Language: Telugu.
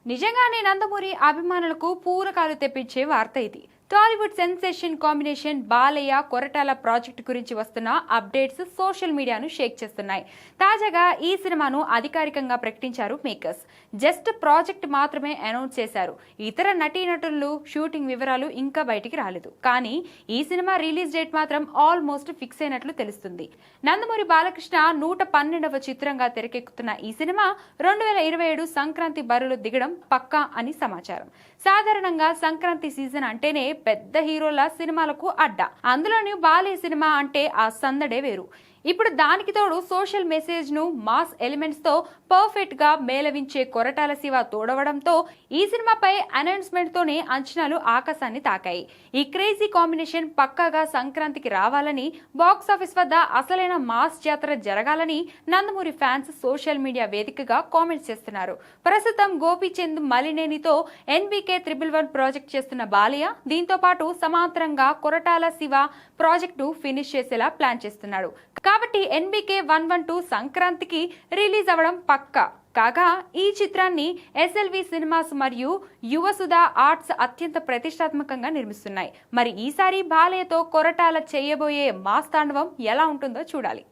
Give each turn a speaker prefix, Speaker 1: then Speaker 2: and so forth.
Speaker 1: నిజంగానే నందమూరి అభిమానులకు పూరకాలు తెప్పించే వార్త ఇది. Tollywood sensation combination Balayya Koratala project గురించి వస్తున్న అప్డేట్స్ సోషల్ మీడియాను షేక్ చేస్తున్నాయి. తాజాగా ఈ సినిమాను అధికారికంగా ప్రకటించారు మేకర్స్. జస్ట్ ప్రాజెక్ట్ మాత్రమే అనౌన్స్ చేశారు. ఇతర నటీనటులు షూటింగ్ వివరాలు ఇంకా బయటికి రాలేదు. కానీ ఈ సినిమా రిలీజ్ డేట్ మాత్రం ఆల్మోస్ట్ ఫిక్స్ అయినట్లు తెలుస్తుంది. నందమూరి బాలకృష్ణ 112వ చిత్రంగా తెరకెక్కుతున్న ఈ సినిమా 2027 సంక్రాంతి బరిలో దిగడం పక్కా అని సమాచారం. సాధారణంగా సంక్రాంతి సీజన్ అంటేనే పెద్ద హీరోల సినిమాలకు అడ్డా. అందులోని బాలయ్య సినిమా అంటే ఆ సందడే వేరు. ఇప్పుడు దానికి తోడు సోషల్ మెసేజ్ ను మాస్ ఎలిమెంట్స్ తో పర్ఫెక్ట్ గా మేళవించే కొరటాల శివ తోడవడంతో ఈ సినిమాపై అనౌన్స్మెంట్ తోనే అంచనాలు ఆకాశాన్ని తాకాయి. ఈ క్రేజీ కాంబినేషన్ పక్కాగా సంక్రాంతికి రావాలని, బాక్స్ ఆఫీస్ వద్ద అసలైన మాస్ జాతర జరగాలని నందమూరి ఫ్యాన్స్ సోషల్ మీడియా వేదికగా కామెంట్స్ చేస్తున్నారు. ప్రస్తుతం గోపీచంద్ మలినేనితో NBK 111 ప్రాజెక్ట్ చేస్తున్న బాలయ్య దీంతో పాటు సమాంతరంగా కొరటాల శివ ప్రాజెక్టు ఫినిష్ చేసేలా ప్లాన్ చేస్తున్నాడు. కాబట్టి NBK 112 సంక్రాంతికి రిలీజ్ అవ్వడం పక్కా. కాగా ఈ చిత్రాన్ని SLV సినిమాస్ మరియు యువసుధ ఆర్ట్స్ అత్యంత ప్రతిష్టాత్మకంగా నిర్మిస్తున్నాయి. మరి ఈసారి బాలయ్యతో కొరటాల చేయబోయే మాస్ తాండవం ఎలా ఉంటుందో చూడాలి.